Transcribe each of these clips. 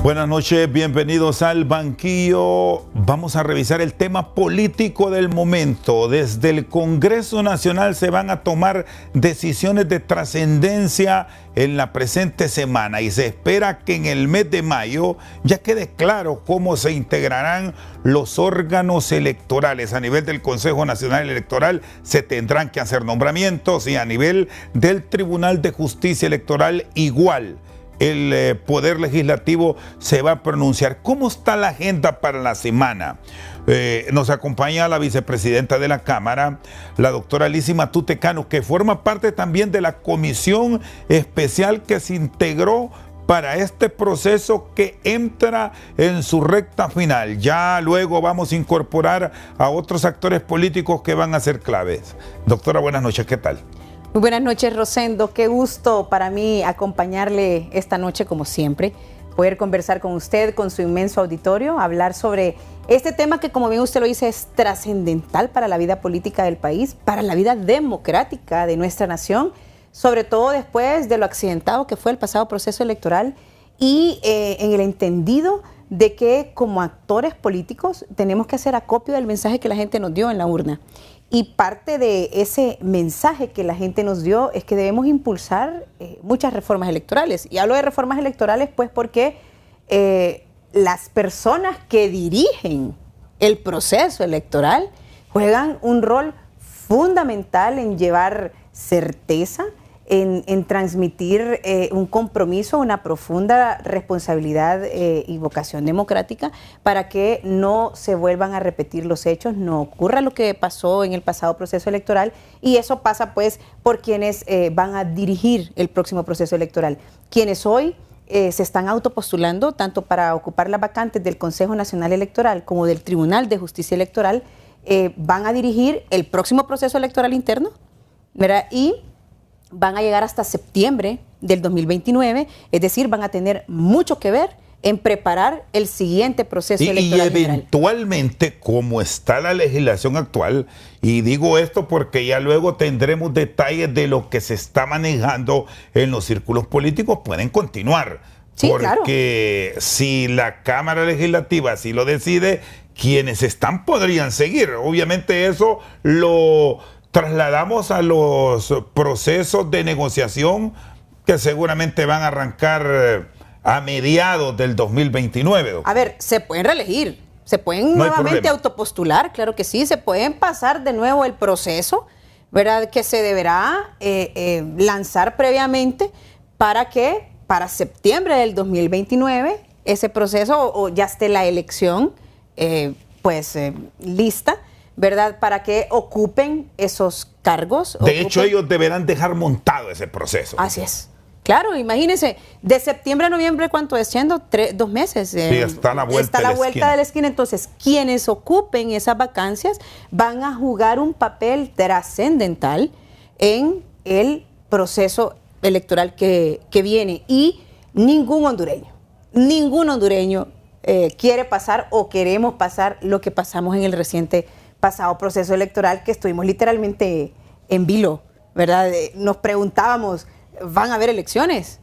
Buenas noches, bienvenidos al banquillo. Vamos a revisar el tema político del momento. Desde el Congreso Nacional se van a tomar decisiones de trascendencia en la presente semana y se espera que en el mes de mayo ya quede claro cómo se integrarán los órganos electorales. A nivel del Consejo Nacional Electoral se tendrán que hacer nombramientos y a nivel del Tribunal de Justicia Electoral igual. El Poder Legislativo se va a pronunciar. ¿Cómo está la agenda para la semana? Nos acompaña la vicepresidenta de la Cámara, la doctora Lizy Matute Cano, que forma parte también de la comisión especial que se integró para este proceso que entra en su recta final. Ya luego vamos a incorporar a otros actores políticos que van a ser claves. Doctora, buenas noches, ¿qué tal? Muy buenas noches, Rosendo. Qué gusto para mí acompañarle esta noche, como siempre, poder conversar con usted, con su inmenso auditorio, hablar sobre este tema que, como bien usted lo dice, es trascendental para la vida política del país, para la vida democrática de nuestra nación, sobre todo después de lo accidentado que fue el pasado proceso electoral y en el entendido de que como actores políticos tenemos que hacer acopio del mensaje que la gente nos dio en la urna. Y parte de ese mensaje que la gente nos dio es que debemos impulsar muchas reformas electorales. Y hablo de reformas electorales pues porque las personas que dirigen el proceso electoral juegan un rol fundamental en llevar certeza, en transmitir un compromiso, una profunda responsabilidad y vocación democrática para que no se vuelvan a repetir los hechos, no ocurra lo que pasó en el pasado proceso electoral, y eso pasa pues por quienes van a dirigir el próximo proceso electoral, quienes hoy se están autopostulando tanto para ocupar las vacantes del Consejo Nacional Electoral como del Tribunal de Justicia Electoral, van a dirigir el próximo proceso electoral interno, ¿verdad? Y van a llegar hasta septiembre del 2029, es decir, van a tener mucho que ver en preparar el siguiente proceso electoral. Y eventualmente, como está la legislación actual, y digo esto porque ya luego tendremos detalles de lo que se está manejando en los círculos políticos, pueden continuar. Sí, porque claro, si la Cámara Legislativa así lo decide, quienes están podrían seguir. Obviamente eso lo trasladamos a los procesos de negociación que seguramente van a arrancar a mediados del 2029. A ver, se pueden reelegir, se pueden nuevamente autopostular, claro que sí, se pueden pasar de nuevo el proceso, ¿verdad? Que se deberá lanzar previamente para que para septiembre del 2029 ese proceso o ya esté la elección lista, ¿verdad? Para que ocupen esos cargos. De hecho, ellos deberán dejar montado ese proceso. Así es. Claro, imagínense, de septiembre a noviembre, ¿cuánto es siendo? 2 meses. Sí, está a la vuelta, de la esquina. Entonces, quienes ocupen esas vacancias van a jugar un papel trascendental en el proceso electoral que viene. Y ningún hondureño quiere pasar o queremos pasar lo que pasamos en el reciente pasado proceso electoral, que estuvimos literalmente en vilo, ¿verdad? Nos preguntábamos, ¿van a haber elecciones?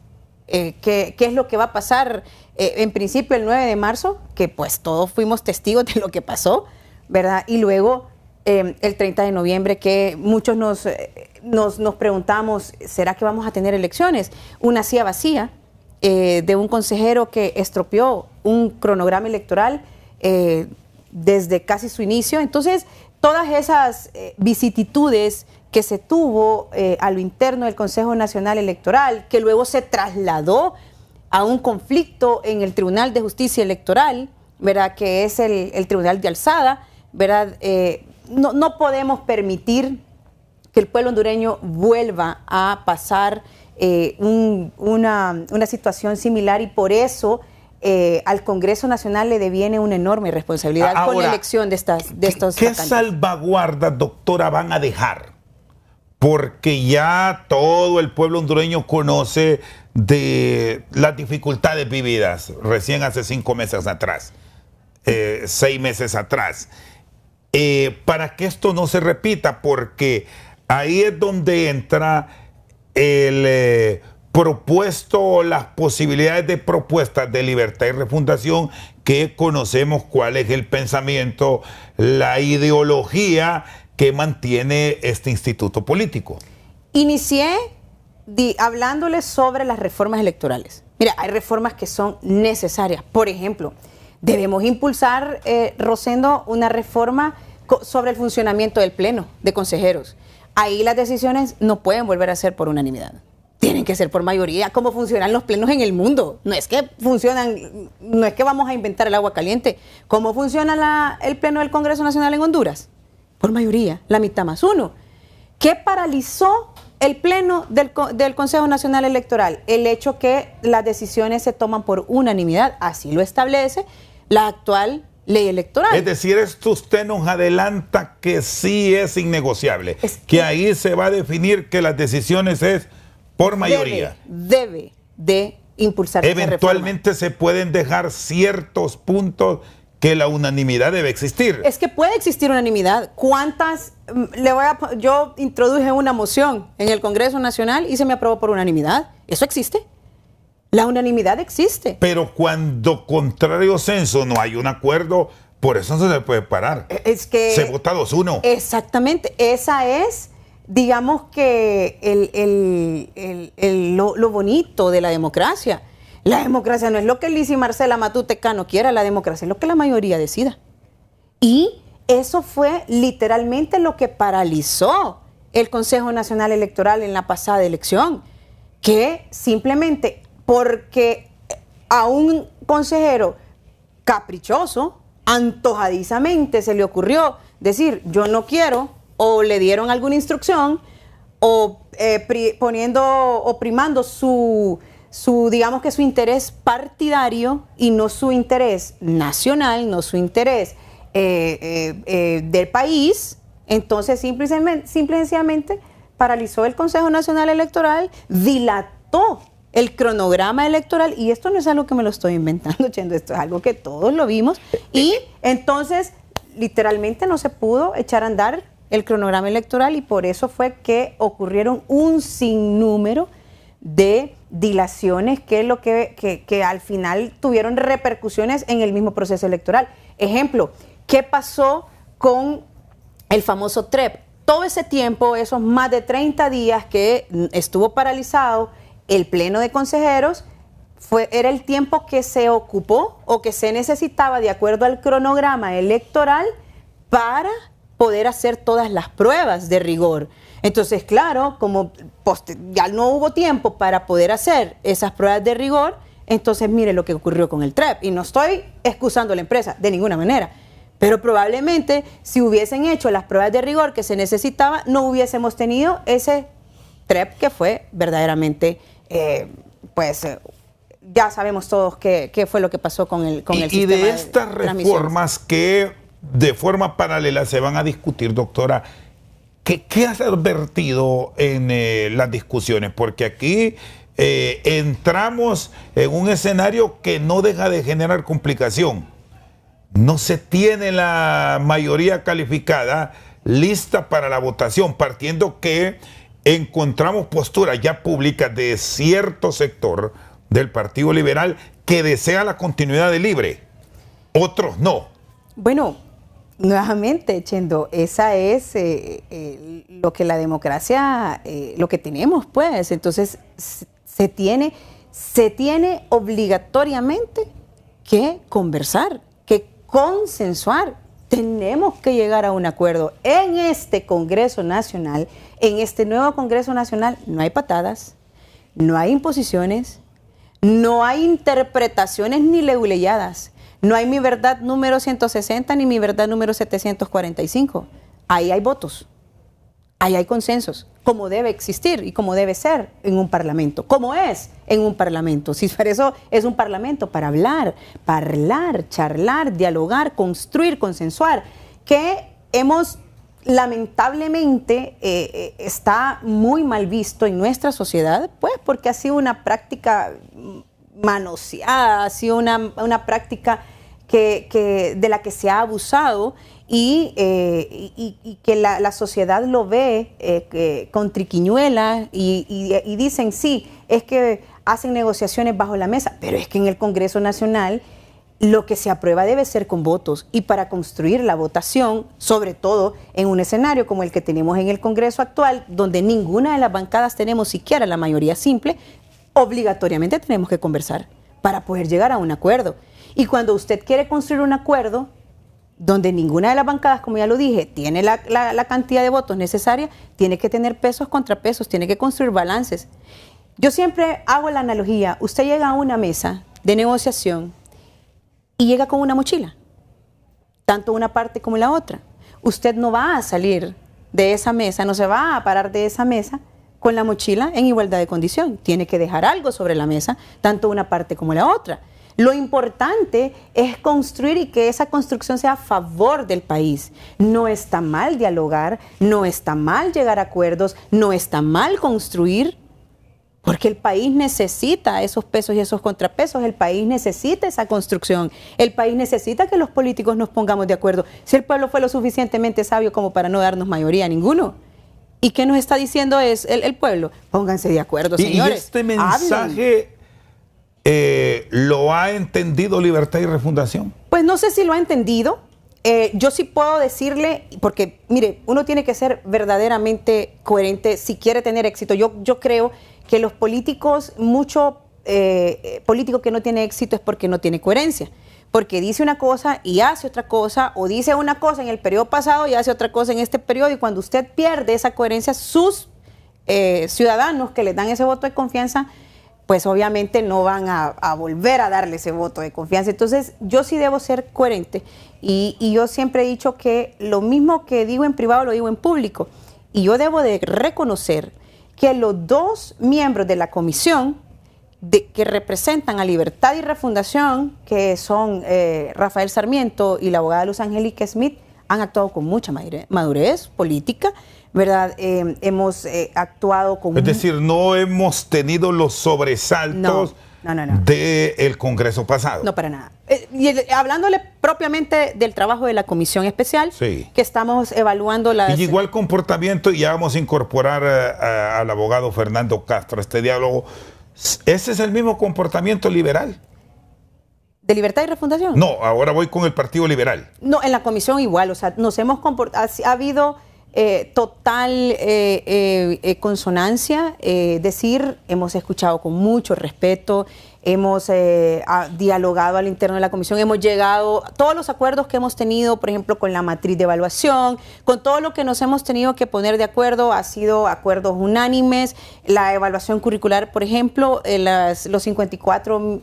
¿Qué es lo que va a pasar? En principio el 9 de marzo, que pues todos fuimos testigos de lo que pasó, ¿verdad? Y luego el 30 de noviembre, que muchos nos preguntamos, ¿será que vamos a tener elecciones? Una silla vacía de un consejero que estropeó un cronograma electoral desde casi su inicio. Entonces, todas esas vicisitudes que se tuvo a lo interno del Consejo Nacional Electoral, que luego se trasladó a un conflicto en el Tribunal de Justicia Electoral, ¿verdad? Que es el Tribunal de Alzada, ¿verdad? No podemos permitir que el pueblo hondureño vuelva a pasar una situación similar, y por eso al Congreso Nacional le deviene una enorme responsabilidad. Ahora, con la elección de estos ¿qué vacantes? salvaguardas, doctora, van a dejar? Porque ya todo el pueblo hondureño conoce de las dificultades vividas recién hace 5 meses atrás, 6 meses atrás, para que esto no se repita, porque ahí es donde entra el propuesto las posibilidades de propuestas de libertad y refundación, que conocemos cuál es el pensamiento, la ideología que mantiene este instituto político. Inicié hablándoles sobre las reformas electorales. Mira, hay reformas que son necesarias. Por ejemplo, debemos impulsar, Rosendo, una reforma sobre el funcionamiento del Pleno de Consejeros. Ahí las decisiones no pueden volver a ser por unanimidad. Tienen que ser por mayoría, como funcionan los plenos en el mundo. No es que funcionan, no es que vamos a inventar el agua caliente. ¿Cómo funciona el Pleno del Congreso Nacional en Honduras? Por mayoría, la mitad más uno. ¿Qué paralizó el Pleno del Consejo Nacional Electoral? El hecho que las decisiones se toman por unanimidad. Así lo establece la actual ley electoral. Es decir, esto usted nos adelanta que sí es innegociable, que ahí se va a definir que las decisiones es por mayoría. Debe de impulsarse. Eventualmente se pueden dejar ciertos puntos que la unanimidad debe existir. Es que puede existir unanimidad. ¿Cuántas? Yo introduje una moción en el Congreso Nacional y se me aprobó por unanimidad. ¿Eso existe? La unanimidad existe. Pero cuando contrario censo no hay un acuerdo, por eso no se puede parar. Es que se vota 2-1. Exactamente. Esa es, digamos que lo bonito de la democracia. La democracia no es lo que Liz y Marcela Matute Cano quiera, la democracia es lo que la mayoría decida. Y eso fue literalmente lo que paralizó el Consejo Nacional Electoral en la pasada elección, que simplemente porque a un consejero caprichoso, antojadizamente se le ocurrió decir yo no quiero, o le dieron alguna instrucción, o primando su digamos que su interés partidario y no su interés nacional, no su interés del país, entonces simple y sencillamente paralizó el Consejo Nacional Electoral, dilató el cronograma electoral, y esto no es algo que me lo estoy inventando, Chendo, esto es algo que todos lo vimos, y entonces literalmente no se pudo echar a andar el cronograma electoral, y por eso fue que ocurrieron un sinnúmero de dilaciones que al final tuvieron repercusiones en el mismo proceso electoral. Ejemplo, ¿qué pasó con el famoso TREP? Todo ese tiempo, esos más de 30 días que estuvo paralizado el Pleno de Consejeros, era el tiempo que se ocupó o que se necesitaba de acuerdo al cronograma electoral para poder hacer todas las pruebas de rigor. Entonces, claro, como ya no hubo tiempo para poder hacer esas pruebas de rigor, entonces mire lo que ocurrió con el TREP. Y no estoy excusando a la empresa de ninguna manera, pero probablemente si hubiesen hecho las pruebas de rigor que se necesitaba, no hubiésemos tenido ese TREP que fue verdaderamente, ya sabemos todos qué fue lo que pasó con el sistema. Y de estas reformas que de forma paralela se van a discutir, doctora, ¿qué has advertido en las discusiones? Porque aquí entramos en un escenario que no deja de generar complicación. No se tiene la mayoría calificada lista para la votación, partiendo que encontramos posturas ya públicas de cierto sector del Partido Liberal que desea la continuidad de Libre, otros no. Bueno, nuevamente, Chendo, esa es lo que la democracia, lo que tenemos, pues. Entonces, se tiene obligatoriamente que conversar, que consensuar. Tenemos que llegar a un acuerdo en este Congreso Nacional. En este nuevo Congreso Nacional no hay patadas, no hay imposiciones, no hay interpretaciones ni leguleyadas. No hay mi verdad número 160 ni mi verdad número 745. Ahí hay votos, ahí hay consensos, como debe existir y como debe ser en un parlamento, como es en un parlamento. Si para eso es un parlamento, para hablar, charlar, dialogar, construir, consensuar, que hemos lamentablemente está muy mal visto en nuestra sociedad, pues porque ha sido una práctica manoseada, ha sido una práctica de la que se ha abusado, y que la sociedad lo ve con triquiñuelas y dicen, sí, es que hacen negociaciones bajo la mesa, pero es que en el Congreso Nacional lo que se aprueba debe ser con votos, y para construir la votación, sobre todo en un escenario como el que tenemos en el Congreso actual, donde ninguna de las bancadas tenemos siquiera la mayoría simple, obligatoriamente tenemos que conversar para poder llegar a un acuerdo. Y cuando usted quiere construir un acuerdo donde ninguna de las bancadas, como ya lo dije, tiene la cantidad de votos necesaria, tiene que tener pesos contra pesos, tiene que construir balances. Yo siempre hago la analogía, usted llega a una mesa de negociación y llega con una mochila, tanto una parte como la otra. Usted no va a salir de esa mesa, no se va a parar de esa mesa con la mochila en igualdad de condición. Tiene que dejar algo sobre la mesa, tanto una parte como la otra. Lo importante es construir y que esa construcción sea a favor del país. No está mal dialogar, no está mal llegar a acuerdos, no está mal construir, porque el país necesita esos pesos y esos contrapesos, el país necesita esa construcción, el país necesita que los políticos nos pongamos de acuerdo. Si el pueblo fue lo suficientemente sabio como para no darnos mayoría, ninguno. ¿Y qué nos está diciendo es el pueblo? Pónganse de acuerdo, señores. Y este mensaje ¿lo ha entendido Libertad y Refundación? Pues no sé si lo ha entendido. Yo sí puedo decirle, porque mire, uno tiene que ser verdaderamente coherente si quiere tener éxito. Yo creo que los políticos, mucho político que no tiene éxito es porque no tiene coherencia, porque dice una cosa y hace otra cosa, o dice una cosa en el periodo pasado y hace otra cosa en este periodo, y cuando usted pierde esa coherencia, sus ciudadanos que le dan ese voto de confianza, pues obviamente no van a volver a darle ese voto de confianza. Entonces yo sí debo ser coherente, y yo siempre he dicho que lo mismo que digo en privado lo digo en público, y yo debo de reconocer que los dos miembros de la comisión que representan a Libertad y Refundación, que son Rafael Sarmiento y la abogada Luz Angélica Smith, han actuado con mucha madurez política, ¿verdad? Hemos actuado con... Es decir, no hemos tenido los sobresaltos del Congreso pasado. No, para nada. Hablándole propiamente del trabajo de la comisión especial, sí, que estamos evaluando las... Y igual comportamiento, y ya vamos a incorporar al abogado Fernando Castro a este diálogo. ¿Ese es el mismo comportamiento liberal? ¿De Libertad y Refundación? No, ahora voy con el Partido Liberal. No, en la comisión igual, o sea, nos hemos comportado, ha habido total consonancia, decir, hemos escuchado con mucho respeto, hemos dialogado al interno de la comisión, hemos llegado, todos los acuerdos que hemos tenido, por ejemplo, con la matriz de evaluación, con todo lo que nos hemos tenido que poner de acuerdo, ha sido acuerdos unánimes. La evaluación curricular, por ejemplo, los 54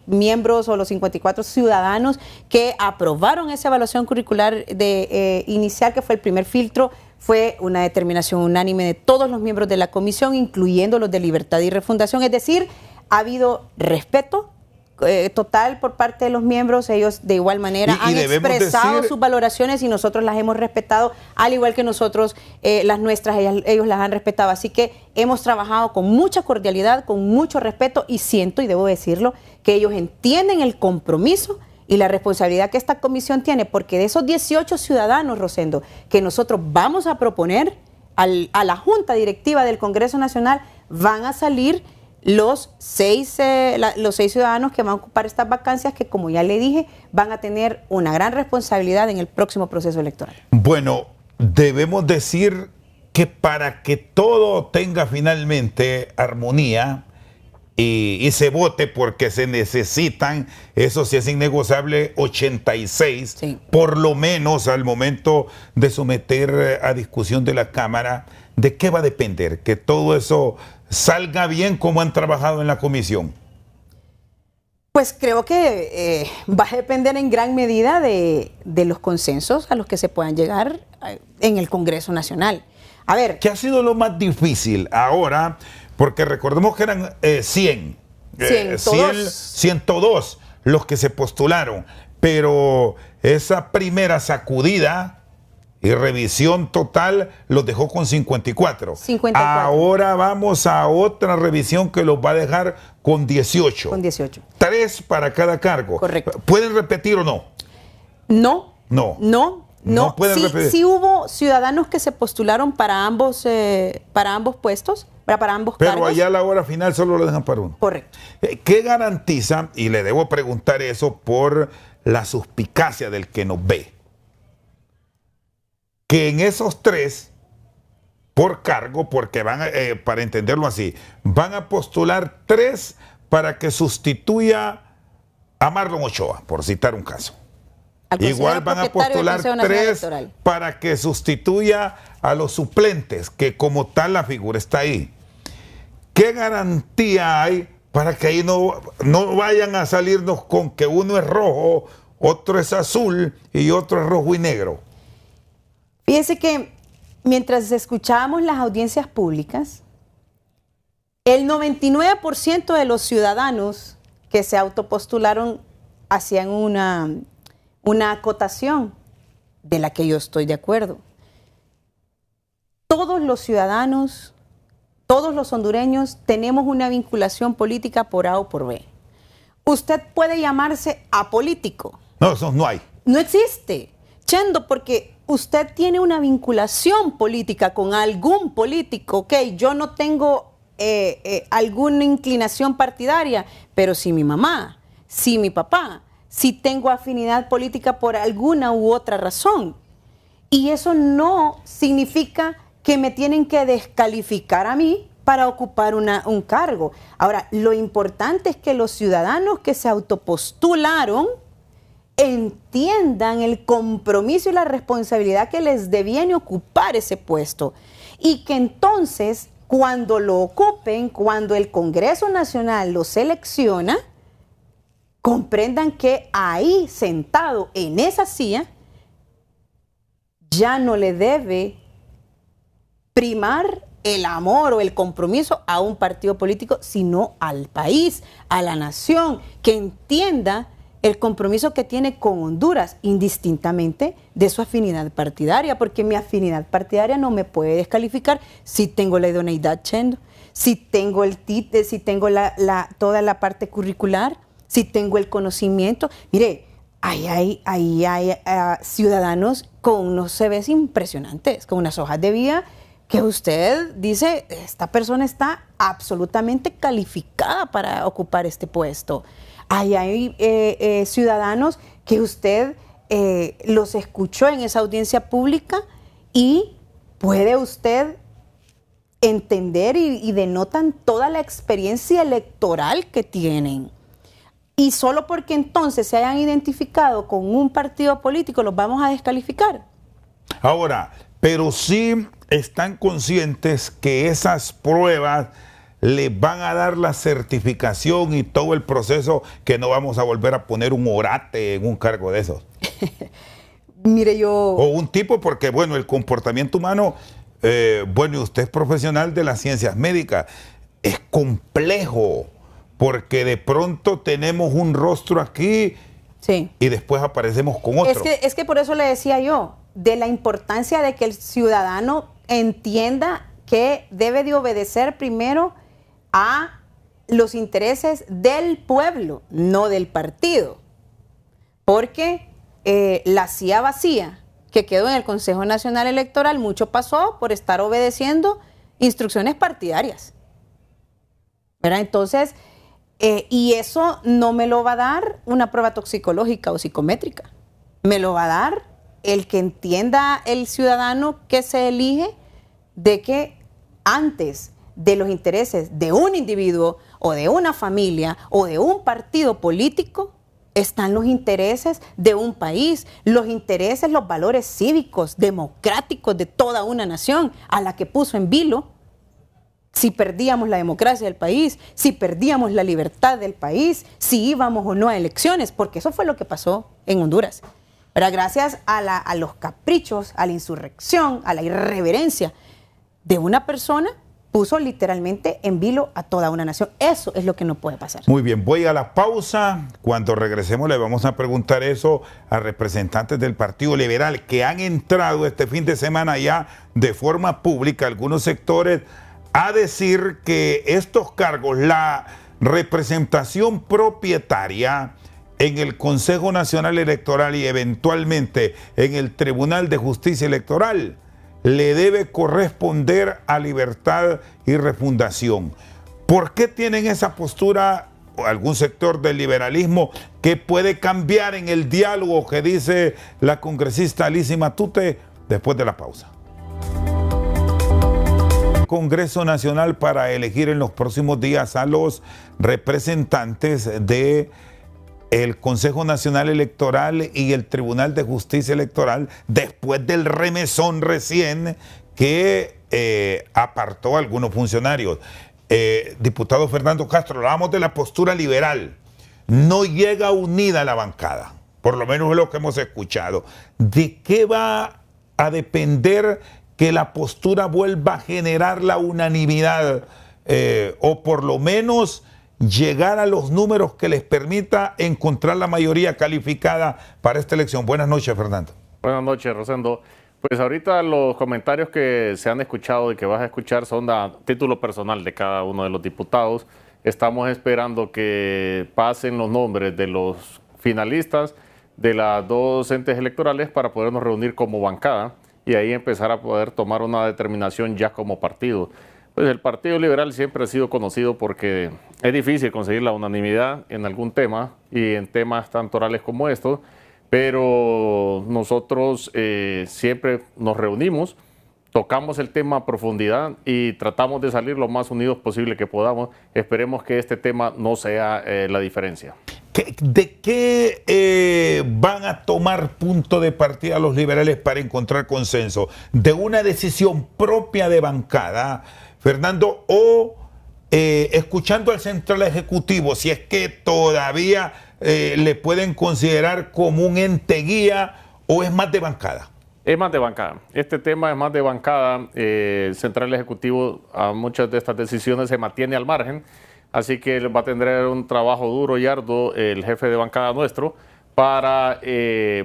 miembros o los 54 ciudadanos que aprobaron esa evaluación curricular inicial, que fue el primer filtro, fue una determinación unánime de todos los miembros de la comisión, incluyendo los de Libertad y Refundación. Es decir, ha habido respeto total por parte de los miembros. Ellos de igual manera han expresado sus valoraciones y nosotros las hemos respetado, al igual que nosotros las nuestras, ellos las han respetado. Así que hemos trabajado con mucha cordialidad, con mucho respeto, y siento, y debo decirlo, que ellos entienden el compromiso y la responsabilidad que esta comisión tiene, porque de esos 18 ciudadanos, Rosendo, que nosotros vamos a proponer a la Junta Directiva del Congreso Nacional, van a salir los seis ciudadanos que van a ocupar estas vacancias, que, como ya le dije, van a tener una gran responsabilidad en el próximo proceso electoral. Bueno, debemos decir que para que todo tenga finalmente armonía y se vote, porque se necesitan, eso sí es innegociable, 86, sí, por lo menos al momento de someter a discusión de la Cámara. ¿De qué va a depender que todo eso salga bien, como han trabajado en la comisión? Pues creo que va a depender en gran medida de los consensos a los que se puedan llegar en el Congreso Nacional. A ver, ¿qué ha sido lo más difícil ahora? Porque recordemos que eran 102 los que se postularon, pero esa primera sacudida y revisión total los dejó con 54. Ahora vamos a otra revisión que los va a dejar con 18. Con 18. 3 para cada cargo. Correcto. ¿Pueden repetir o no? No. No. No. No pueden repetir. Sí hubo ciudadanos que se postularon para ambos puestos, para ambos Pero cargos. allá a la hora final solo lo dejan para uno. Correcto. ¿Qué garantiza, y le debo preguntar eso por la suspicacia del que nos ve, que en esos 3, por cargo, porque van, para entenderlo así, van a postular 3 para que sustituya a Marlon Ochoa, por citar un caso? Igual van a postular 3 para que sustituya a los suplentes, que como tal la figura está ahí. ¿Qué garantía hay para que ahí no vayan a salirnos con que uno es rojo, otro es azul y otro es rojo y negro? Fíjese que mientras escuchábamos las audiencias públicas, el 99% de los ciudadanos que se autopostularon hacían una acotación de la que yo estoy de acuerdo. Todos los ciudadanos, todos los hondureños tenemos una vinculación política por A o por B. Usted puede llamarse apolítico. No, eso no hay. No existe, Chendo, porque usted tiene una vinculación política con algún político. Ok, yo no tengo alguna inclinación partidaria, pero si mi mamá, si mi papá, si tengo afinidad política por alguna u otra razón. Y eso no significa que me tienen que descalificar a mí para ocupar un cargo. Ahora, lo importante es que los ciudadanos que se autopostularon entiendan el compromiso y la responsabilidad que les deviene ocupar ese puesto. Y que entonces, cuando lo ocupen, cuando el Congreso Nacional lo selecciona, comprendan que ahí, sentado en esa silla, ya no le debe primar el amor o el compromiso a un partido político, sino al país, a la nación, que entienda el compromiso que tiene con Honduras, indistintamente de su afinidad partidaria, porque mi afinidad partidaria no me puede descalificar si tengo la idoneidad, Chendo, si tengo el TITE, si tengo toda la parte curricular, si tengo el conocimiento. Mire, ahí hay ciudadanos con unos CVs impresionantes, con unas hojas de vida que usted dice, esta persona está absolutamente calificada para ocupar este puesto. Ahí hay ciudadanos que usted los escuchó en esa audiencia pública y puede usted entender y denotan toda la experiencia electoral que tienen. Y solo porque entonces se hayan identificado con un partido político los vamos a descalificar. Ahora, pero sí están conscientes que esas pruebas les van a dar la certificación y todo el proceso, que no vamos a volver a poner un orate en un cargo de esos. Mire, yo... O un tipo, porque bueno, el comportamiento humano, bueno, y usted es profesional de las ciencias médicas, es complejo. Porque de pronto tenemos un rostro aquí, sí, y después aparecemos con otro. Es que por eso le decía yo, de la importancia de que el ciudadano entienda que debe de obedecer primero a los intereses del pueblo, no del partido. Porque la silla vacía que quedó en el Consejo Nacional Electoral, mucho pasó por estar obedeciendo instrucciones partidarias, ¿verdad? Entonces... y eso no me lo va a dar una prueba toxicológica o psicométrica. Me lo va a dar el que entienda el ciudadano que se elige de que antes de los intereses de un individuo o de una familia o de un partido político están los intereses de un país, los intereses, los valores cívicos, democráticos de toda una nación a la que puso en vilo. Si perdíamos la democracia del país, si perdíamos la libertad del país, si íbamos o no a elecciones, porque eso fue lo que pasó en Honduras. Pero gracias a los caprichos, a la insurrección, a la irreverencia de una persona, puso literalmente en vilo a toda una nación. Eso es lo que no puede pasar. Muy bien, voy a la pausa. Cuando regresemos le vamos a preguntar eso a representantes del Partido Liberal que han entrado este fin de semana ya de forma pública, algunos sectores, a decir que estos cargos, la representación propietaria en el Consejo Nacional Electoral y eventualmente en el Tribunal de Justicia Electoral le debe corresponder a Libertad y Refundación. ¿Por qué tienen esa postura o algún sector del liberalismo que puede cambiar en el diálogo que dice la congresista Alicia Matute? Después de la pausa. Congreso Nacional para elegir en los próximos días a los representantes de el Consejo Nacional Electoral y el Tribunal de Justicia Electoral, después del remesón recién que apartó a algunos funcionarios. Diputado Fernando Castro, hablábamos de la postura liberal. No llega unida la bancada, por lo menos es lo que hemos escuchado. ¿De qué va a depender que la postura vuelva a generar la unanimidad o por lo menos llegar a los números que les permita encontrar la mayoría calificada para esta elección? Buenas noches, Fernando. Buenas noches, Rosendo. Pues ahorita los comentarios que se han escuchado y que vas a escuchar son a título personal de cada uno de los diputados. Estamos esperando que pasen los nombres de los finalistas de las dos entes electorales para podernos reunir como bancada y ahí empezar a poder tomar una determinación ya como partido. Pues el Partido Liberal siempre ha sido conocido porque es difícil conseguir la unanimidad en algún tema y en temas tan torales como estos, pero nosotros siempre nos reunimos, tocamos el tema a profundidad y tratamos de salir lo más unidos posible que podamos. Esperemos que este tema no sea la diferencia. ¿De qué van a tomar punto de partida los liberales para encontrar consenso? ¿De una decisión propia de bancada, Fernando, o escuchando al Central Ejecutivo, si es que todavía le pueden considerar como un ente guía, o es más de bancada? Es más de bancada. Este tema es más de bancada. El Central Ejecutivo a muchas de estas decisiones se mantiene al margen, así que va a tener un trabajo duro y arduo el jefe de bancada nuestro para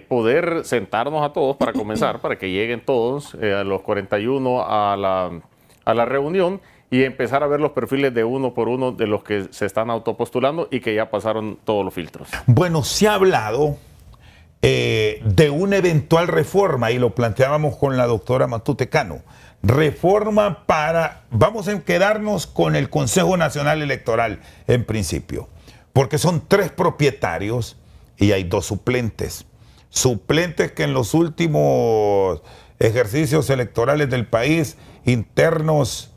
poder sentarnos a todos para comenzar, para que lleguen todos a los 41 a la reunión y empezar a ver los perfiles de uno por uno de los que se están autopostulando y que ya pasaron todos los filtros. Bueno, se ha hablado de una eventual reforma, y lo planteábamos con la doctora Matute Cano. Reforma para, vamos a quedarnos con el Consejo Nacional Electoral en principio, porque son 3 propietarios y hay 2 suplentes. Suplentes que en los últimos ejercicios electorales del país, internos,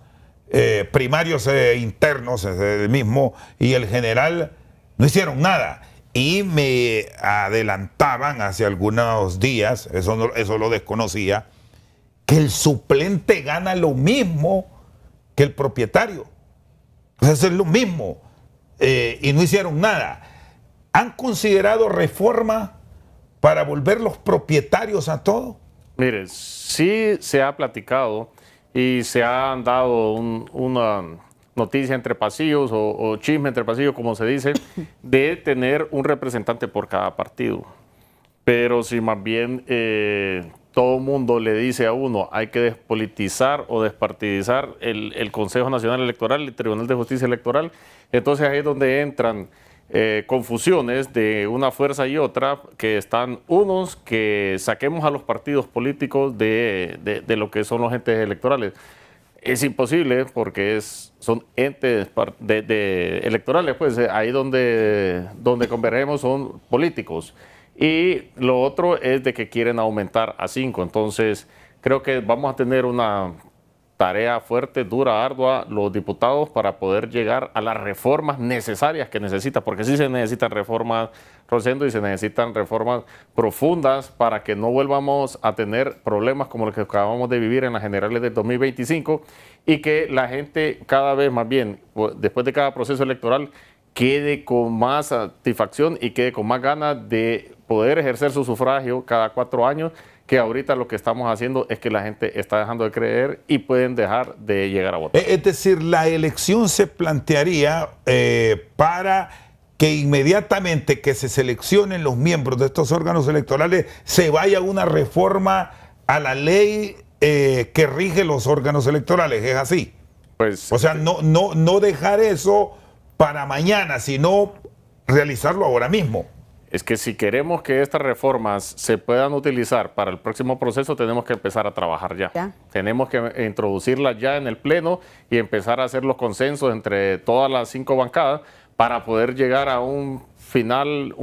primarios e internos, es el mismo, y el general, no hicieron nada. Y me adelantaban hace algunos días, eso lo desconocía, que el suplente gana lo mismo que el propietario. Entonces es lo mismo. Y no hicieron nada. ¿Han considerado reforma para volver los propietarios a todo? Mire, sí se ha platicado y se han dado una noticia entre pasillos o chisme entre pasillos, como se dice, de tener un representante por cada partido. Pero si más bien todo el mundo le dice a uno hay que despolitizar o despartidizar el Consejo Nacional Electoral, el Tribunal de Justicia Electoral, entonces ahí es donde entran confusiones de una fuerza y otra, que están unos que saquemos a los partidos políticos de lo que son los entes electorales. Es imposible porque son entes electorales, pues ahí donde convergemos son políticos. Y lo otro es de que quieren aumentar a 5. Entonces creo que vamos a tener una tarea fuerte, dura, ardua, los diputados para poder llegar a las reformas necesarias que necesita, porque sí se necesitan reformas, Rosendo, y se necesitan reformas profundas para que no volvamos a tener problemas como los que acabamos de vivir en las generales del 2025 y que la gente cada vez más bien, después de cada proceso electoral, quede con más satisfacción y quede con más ganas de poder ejercer su sufragio cada 4 años, que ahorita lo que estamos haciendo es que la gente está dejando de creer y pueden dejar de llegar a votar. Es decir, la elección se plantearía para que inmediatamente que se seleccionen los miembros de estos órganos electorales se vaya una reforma a la ley que rige los órganos electorales. ¿Es así? Pues, o sea, no dejar eso para mañana, sino realizarlo ahora mismo. es que si queremos que estas reformas se puedan utilizar para el próximo proceso, tenemos que empezar a trabajar ya. Tenemos que introducirlas ya en el Pleno y empezar a hacer los consensos entre todas las 5 bancadas para poder llegar a un final,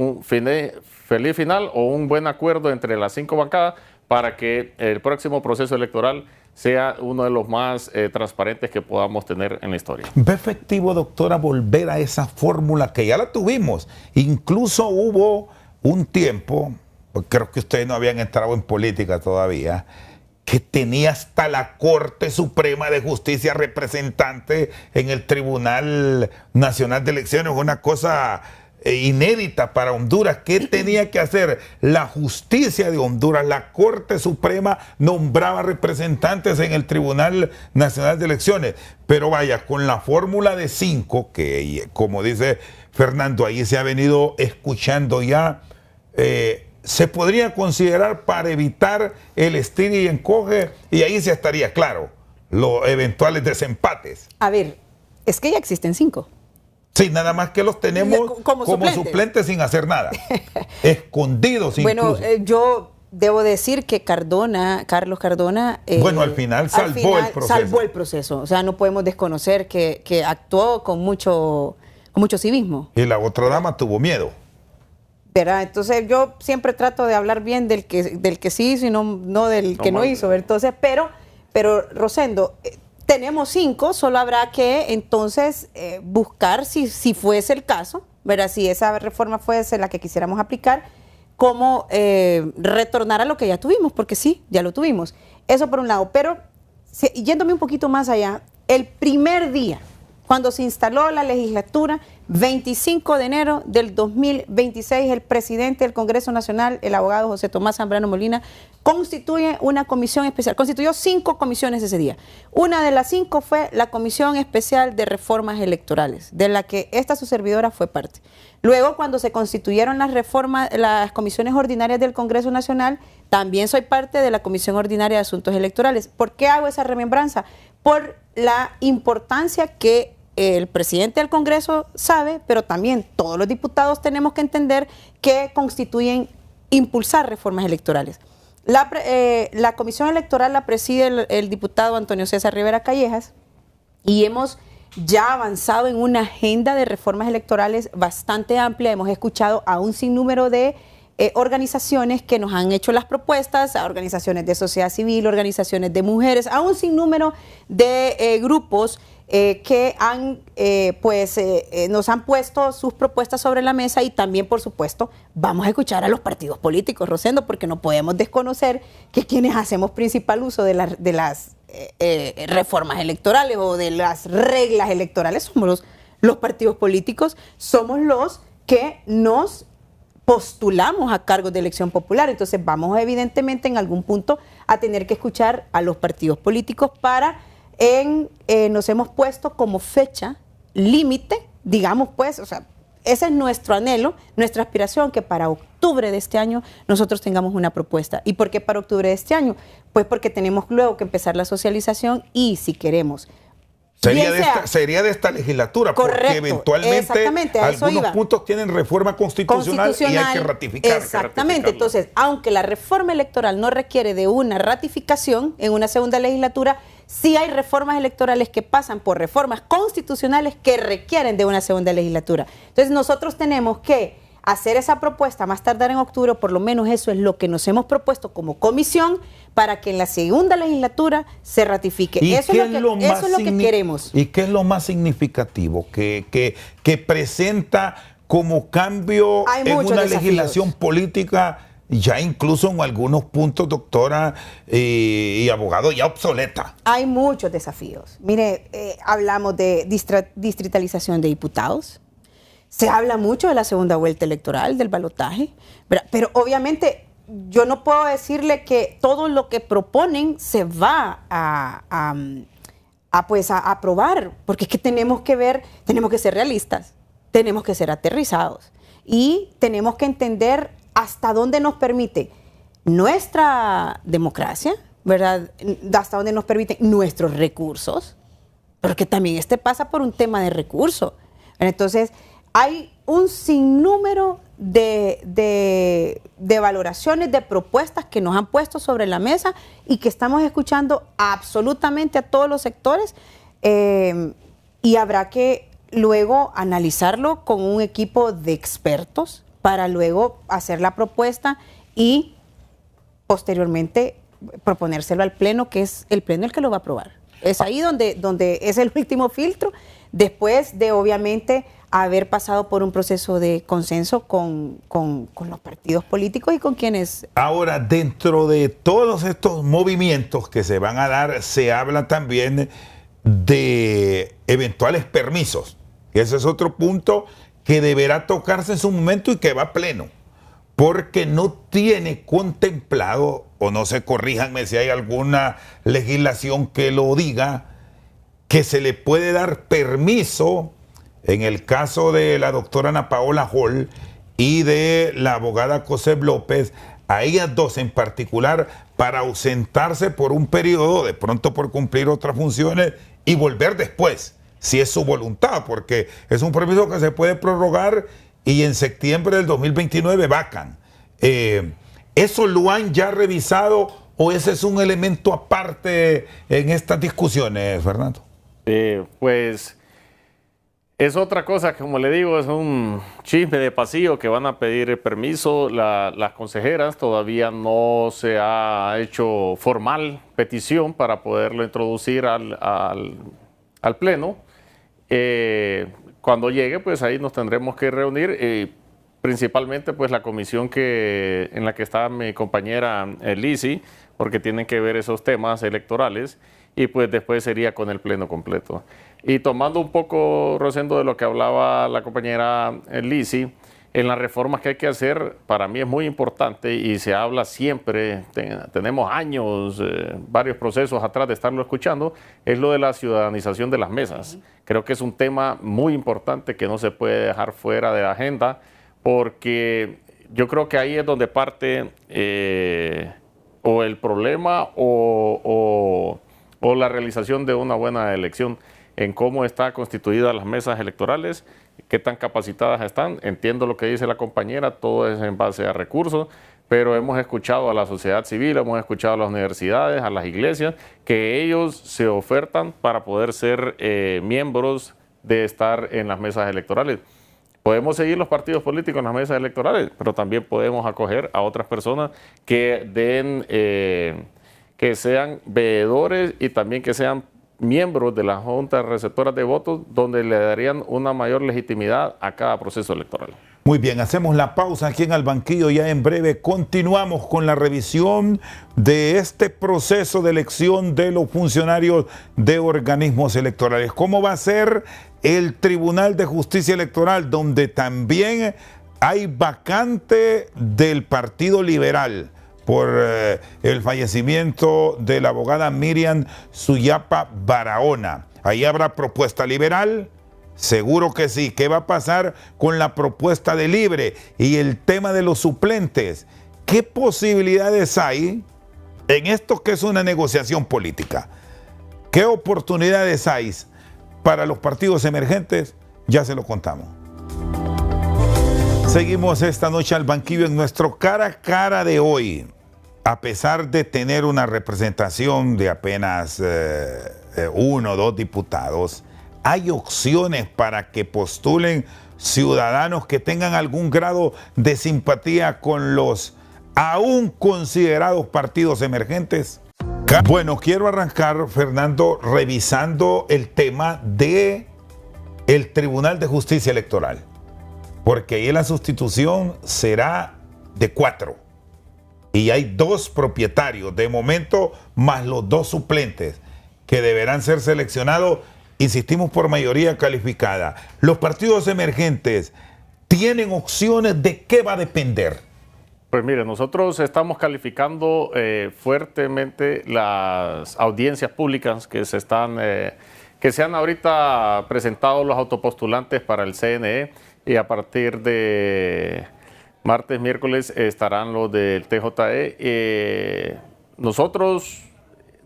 feliz final o un buen acuerdo entre las 5 bancadas para que el próximo proceso electoral sea uno de los más transparentes que podamos tener en la historia. ¿Ve efectivo, doctora, volver a esa fórmula que ya la tuvimos? Incluso hubo un tiempo, pues creo que ustedes no habían entrado en política todavía, que tenía hasta la Corte Suprema de Justicia representante en el Tribunal Nacional de Elecciones, una cosa inédita para Honduras. ¿Qué tenía que hacer la justicia de Honduras? La Corte Suprema nombraba representantes en el Tribunal Nacional de Elecciones, pero vaya, con la fórmula de 5, que como dice Fernando, ahí se ha venido escuchando ya, se podría considerar para evitar el estira y encoge, y ahí se estaría claro los eventuales desempates. A ver, es que ya existen 5. Sí, nada más que los tenemos como suplentes sin hacer nada, escondidos incluso. Bueno, yo debo decir que Carlos Cardona... bueno, al final salvó el proceso. O sea, no podemos desconocer que actuó con mucho civismo. Y la otra dama tuvo miedo. ¿Verdad? Entonces yo siempre trato de hablar bien del que sí, sino no del que no hizo. Entonces, pero Rosendo... tenemos 5, solo habrá que entonces buscar, si fuese el caso, ¿verdad? Si esa reforma fuese la que quisiéramos aplicar, cómo retornar a lo que ya tuvimos, porque sí, ya lo tuvimos. Eso por un lado, pero yéndome un poquito más allá, el primer día, cuando se instaló la legislatura, 25 de enero del 2026, el presidente del Congreso Nacional, el abogado José Tomás Zambrano Molina, constituye una comisión especial. Constituyó 5 comisiones ese día. Una de las 5 fue la Comisión Especial de Reformas Electorales, de la que su servidora fue parte. Luego, cuando se constituyeron las comisiones ordinarias del Congreso Nacional, también soy parte de la Comisión Ordinaria de Asuntos Electorales. ¿Por qué hago esa remembranza? Por la importancia que el presidente del Congreso sabe, pero también todos los diputados tenemos que entender que constituyen impulsar reformas electorales. La comisión electoral la preside el diputado Antonio César Rivera Callejas y hemos ya avanzado en una agenda de reformas electorales bastante amplia. Hemos escuchado a un sinnúmero de organizaciones que nos han hecho las propuestas, a organizaciones de sociedad civil, organizaciones de mujeres, a un sinnúmero de grupos que nos han puesto sus propuestas sobre la mesa, y también, por supuesto, vamos a escuchar a los partidos políticos, Rosendo, porque no podemos desconocer que quienes hacemos principal uso de las reformas electorales o de las reglas electorales somos los partidos políticos, somos los que nos postulamos a cargos de elección popular. Entonces vamos evidentemente en algún punto a tener que escuchar a los partidos políticos nos hemos puesto como fecha límite, digamos pues, o sea, ese es nuestro anhelo, nuestra aspiración, que para octubre de este año nosotros tengamos una propuesta. ¿Y por qué para octubre de este año? Pues porque tenemos luego que empezar la socialización, y si queremos... Sería de esta legislatura, correcto, porque eventualmente algunos puntos tienen reforma constitucional y hay que ratificar. Exactamente, entonces, aunque la reforma electoral no requiere de una ratificación en una segunda legislatura, sí hay reformas electorales que pasan por reformas constitucionales que requieren de una segunda legislatura. Entonces nosotros tenemos que hacer esa propuesta más tardar en octubre, por lo menos eso es lo que nos hemos propuesto como comisión, para que en la segunda legislatura se ratifique. Eso es lo que queremos. ¿Y qué es lo más significativo que presenta como cambio en una legislación política, ya incluso en algunos puntos, doctora y abogado, ya obsoleta? Hay muchos desafíos. Mire, hablamos de distritalización de diputados. Se habla mucho de la segunda vuelta electoral, del balotaje, pero obviamente yo no puedo decirle que todo lo que proponen se va a aprobar, porque es que tenemos que ser realistas, tenemos que ser aterrizados y tenemos que entender hasta dónde nos permite nuestra democracia, ¿verdad? Hasta dónde nos permiten nuestros recursos, porque también pasa por un tema de recursos. Entonces, hay un sinnúmero de valoraciones, de propuestas que nos han puesto sobre la mesa y que estamos escuchando absolutamente a todos los sectores, y habrá que luego analizarlo con un equipo de expertos para luego hacer la propuesta y posteriormente proponérselo al Pleno, que es el Pleno el que lo va a aprobar. Es ahí donde es el último filtro, después de obviamente haber pasado por un proceso de consenso con los partidos políticos y con quienes... Ahora, dentro de todos estos movimientos que se van a dar, se habla también de eventuales permisos. Ese es otro punto que deberá tocarse en su momento y que va a Pleno, porque no tiene contemplado, o no se corríjanme si hay alguna legislación que lo diga, que se le puede dar permiso en el caso de la doctora Ana Paola Hall y de la abogada Coseb López, a ellas dos en particular, para ausentarse por un periodo, de pronto por cumplir otras funciones y volver después, si es su voluntad, porque es un permiso que se puede prorrogar y en septiembre del 2029 vacan. ¿Eso lo han ya revisado o ese es un elemento aparte en estas discusiones, Fernando? Pues es otra cosa, como le digo, es un chisme de pasillo que van a pedir permiso. Las consejeras todavía no se ha hecho formal petición para poderlo introducir al Pleno. Cuando llegue, pues ahí nos tendremos que reunir, principalmente pues la comisión en la que está mi compañera Lisi, porque tienen que ver esos temas electorales, y pues después sería con el Pleno completo. Y tomando un poco, Rosendo, de lo que hablaba la compañera Lisi, en las reformas que hay que hacer, para mí es muy importante y se habla siempre, tenemos años, varios procesos atrás de estarlo escuchando, es lo de la ciudadanización de las mesas. Creo que es un tema muy importante que no se puede dejar fuera de la agenda, porque yo creo que ahí es donde parte o el problema o la realización de una buena elección, en cómo están constituidas las mesas electorales, qué tan capacitadas están. Entiendo lo que dice la compañera, todo es en base a recursos, pero hemos escuchado a la sociedad civil, hemos escuchado a las universidades, a las iglesias, que ellos se ofertan para poder ser miembros de estar en las mesas electorales. Podemos seguir los partidos políticos en las mesas electorales, pero también podemos acoger a otras personas que que sean veedores y también que sean miembros de las juntas receptoras de votos, donde le darían una mayor legitimidad a cada proceso electoral. Muy bien, hacemos la pausa aquí en Al Banquillo. Ya en breve continuamos con la revisión de este proceso de elección de los funcionarios de organismos electorales. ¿Cómo va a ser el Tribunal de Justicia Electoral, donde también hay vacante del Partido Liberal por el fallecimiento de la abogada Miriam Suyapa Barahona? ¿Ahí habrá propuesta liberal? Seguro que sí. ¿Qué va a pasar con la propuesta de Libre y el tema de los suplentes? ¿Qué posibilidades hay en esto que es una negociación política? ¿Qué oportunidades hay para los partidos emergentes? Ya se lo contamos. Seguimos esta noche Al Banquillo en nuestro cara a cara de hoy. A pesar de tener una representación de apenas 1 o 2 diputados, hay opciones para que postulen ciudadanos que tengan algún grado de simpatía con los aún considerados partidos emergentes. Bueno, quiero arrancar, Fernando, revisando el tema de el Tribunal de Justicia Electoral, porque ahí la sustitución será de 4. Y hay 2 propietarios, de momento, más los 2 suplentes, que deberán ser seleccionados, insistimos, por mayoría calificada. Los partidos emergentes tienen opciones. ¿De qué va a depender? Pues mire, nosotros estamos calificando fuertemente las audiencias públicas que se han ahorita presentado los autopostulantes para el CNE, y a partir de martes, miércoles estarán los del TJE. Nosotros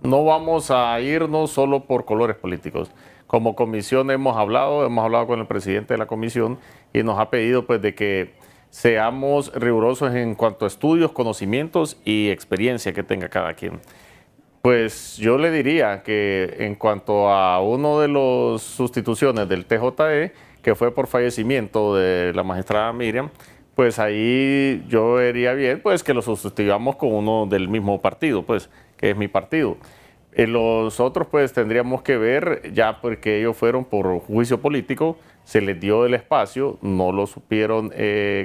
no vamos a irnos solo por colores políticos. Como comisión hemos hablado con el presidente de la comisión y nos ha pedido pues de que seamos rigurosos en cuanto a estudios, conocimientos y experiencia que tenga cada quien. Pues yo le diría que en cuanto a uno de las sustituciones del TJE, que fue por fallecimiento de la magistrada Miriam, pues ahí yo vería bien pues que lo sustituyamos con uno del mismo partido, pues que es mi partido. Los otros pues tendríamos que ver, ya porque ellos fueron por juicio político, se les dio el espacio, no lo supieron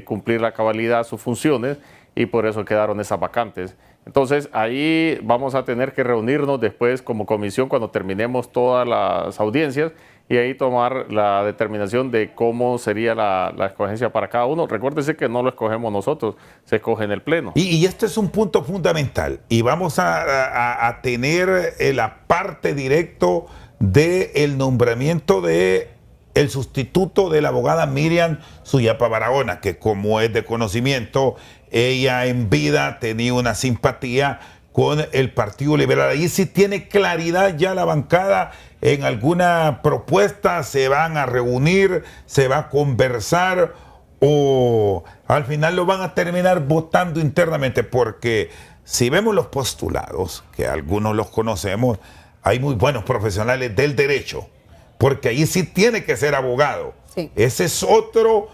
cumplir la cabalidad sus funciones y por eso quedaron esas vacantes. Entonces ahí vamos a tener que reunirnos después como comisión cuando terminemos todas las audiencias y ahí tomar la determinación de cómo sería la escogencia para cada uno. Recuérdense que no lo escogemos nosotros, se escoge en el Pleno. Y este es un punto fundamental y vamos a tener la parte directo del nombramiento de el sustituto de la abogada Miriam Suyapa Barahona, que como es de conocimiento, ella en vida tenía una simpatía con el Partido Liberal. Ahí sí tiene claridad ya la bancada en alguna propuesta, se van a reunir, se va a conversar o al final lo van a terminar votando internamente, porque si vemos los postulados, que algunos los conocemos, hay muy buenos profesionales del derecho, porque ahí sí tiene que ser abogado. Sí. Ese es otro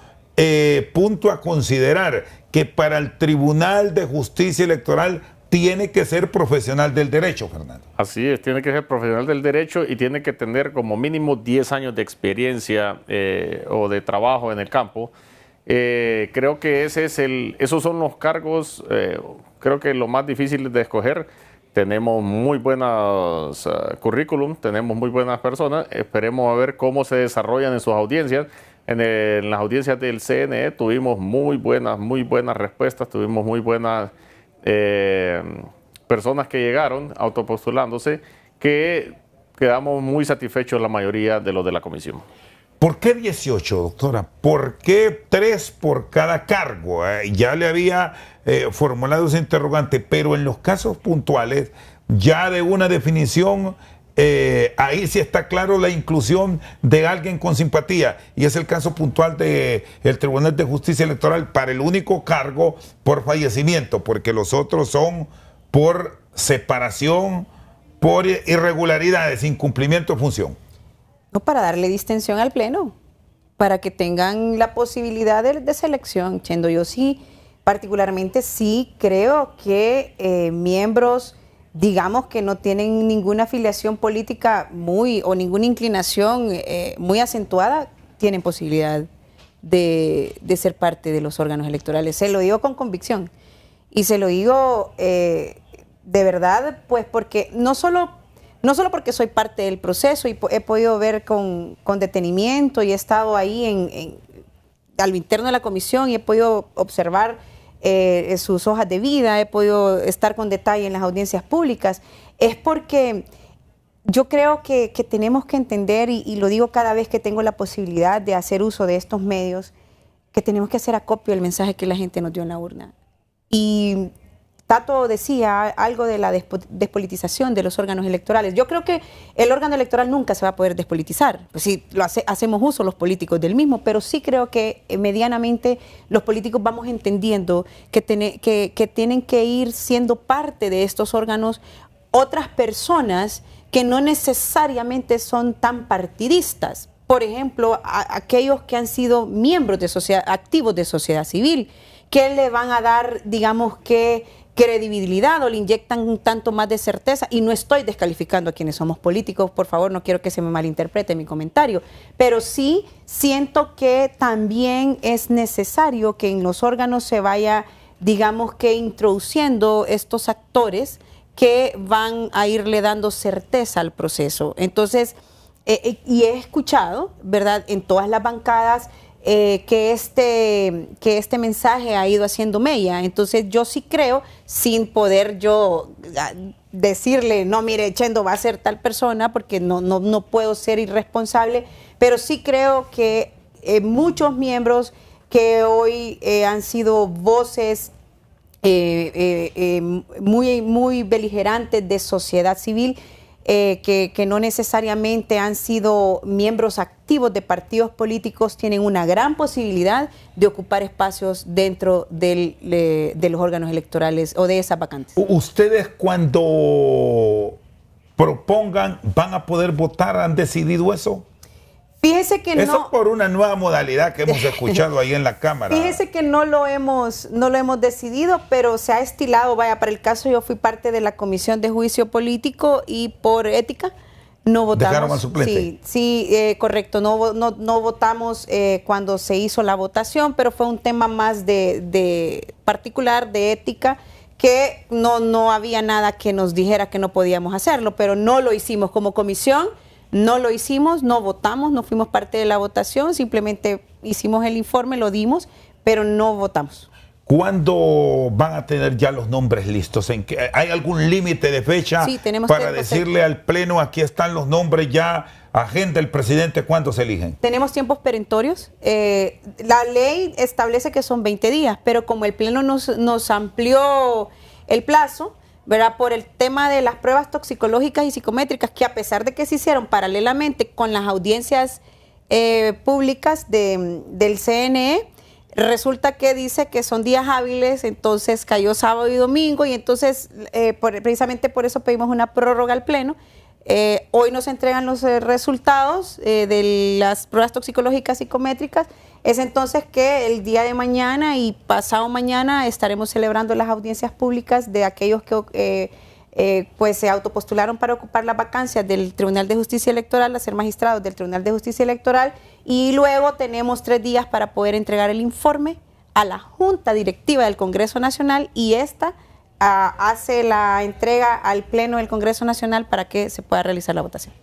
punto a considerar, que para el Tribunal de Justicia Electoral tiene que ser profesional del derecho, Fernando. Así es, tiene que ser profesional del derecho y tiene que tener como mínimo 10 años de experiencia o de trabajo en el campo. Creo que esos son los cargos, creo que lo más difícil de escoger. Tenemos muy buenas currículum, tenemos muy buenas personas, esperemos a ver cómo se desarrollan en sus audiencias. En las audiencias del CNE tuvimos muy buenas respuestas, tuvimos muy buenas personas que llegaron autopostulándose, que quedamos muy satisfechos la mayoría de los de la comisión. ¿Por qué 18, doctora? ¿Por qué 3 por cada cargo? Ya le había formulado ese interrogante, pero en los casos puntuales, ya de una definición, ahí sí está claro la inclusión de alguien con simpatía, y es el caso puntual del Tribunal de Justicia Electoral para el único cargo por fallecimiento, porque los otros son por separación, por irregularidades, incumplimiento de función. No, para darle distensión al Pleno, para que tengan la posibilidad de selección. Chendo, yo sí, particularmente sí creo que miembros, digamos, que no tienen ninguna afiliación política o ninguna inclinación muy acentuada, tienen posibilidad de ser parte de los órganos electorales. Se lo digo con convicción y se lo digo de verdad, pues porque no solo porque soy parte del proceso y he podido ver con detenimiento y he estado ahí al interno de la comisión y he podido observar sus hojas de vida, he podido estar con detalle en las audiencias públicas, es porque yo creo que tenemos que entender, y lo digo cada vez que tengo la posibilidad de hacer uso de estos medios, que tenemos que hacer acopio del mensaje que la gente nos dio en la urna. Y Tato decía algo de la despolitización de los órganos electorales. Yo creo que el órgano electoral nunca se va a poder despolitizar. Pues sí, hacemos uso los políticos del mismo, pero sí creo que medianamente los políticos vamos entendiendo que tienen que ir siendo parte de estos órganos otras personas que no necesariamente son tan partidistas. Por ejemplo, aquellos que han sido miembros de sociedad, activos de sociedad civil, que le van a dar, digamos, que credibilidad o le inyectan un tanto más de certeza. Y no estoy descalificando a quienes somos políticos, por favor, no quiero que se me malinterprete mi comentario, pero sí siento que también es necesario que en los órganos se vaya, digamos, que introduciendo estos actores que van a irle dando certeza al proceso. Entonces, y he escuchado, ¿verdad?, en todas las bancadas, que este mensaje ha ido haciendo mella. Entonces yo sí creo, sin poder yo decirle, no, mire, Chendo va a ser tal persona, porque no puedo ser irresponsable, pero sí creo que muchos miembros que hoy han sido voces muy beligerantes de sociedad civil, que no necesariamente han sido miembros activos de partidos políticos, tienen una gran posibilidad de ocupar espacios dentro de los órganos electorales o de esas vacantes. ¿Ustedes cuando propongan van a poder votar? ¿Han decidido eso? Fíjese que eso no. Por una nueva modalidad que hemos escuchado ahí en la Cámara. Fíjese que no lo hemos decidido, pero se ha estilado. Vaya, para el caso yo fui parte de la Comisión de Juicio Político y por ética no votamos. ¿Dejaron al suplente? Sí, correcto. No votamos cuando se hizo la votación, pero fue un tema más de particular, de ética, que no había nada que nos dijera que no podíamos hacerlo, pero no lo hicimos como comisión. No lo hicimos, no votamos, no fuimos parte de la votación, simplemente hicimos el informe, lo dimos, pero no votamos. ¿Cuándo van a tener ya los nombres listos? ¿Hay algún límite de fecha para decirle al Pleno, aquí están los nombres ya, agenda el presidente, cuándo se eligen? Tenemos tiempos perentorios. La ley establece que son 20 días, pero como el Pleno nos amplió el plazo, ¿verdad? Por el tema de las pruebas toxicológicas y psicométricas, que a pesar de que se hicieron paralelamente con las audiencias públicas del CNE, resulta que dice que son días hábiles, entonces cayó sábado y domingo, y entonces precisamente por eso pedimos una prórroga al Pleno. Hoy nos entregan los resultados de las pruebas toxicológicas psicométricas. Es entonces que el día de mañana y pasado mañana estaremos celebrando las audiencias públicas de aquellos que pues se autopostularon para ocupar las vacancias del Tribunal de Justicia Electoral, a ser magistrados del Tribunal de Justicia Electoral, y luego tenemos 3 días para poder entregar el informe a la Junta Directiva del Congreso Nacional, y esta hace la entrega al Pleno del Congreso Nacional para que se pueda realizar la votación.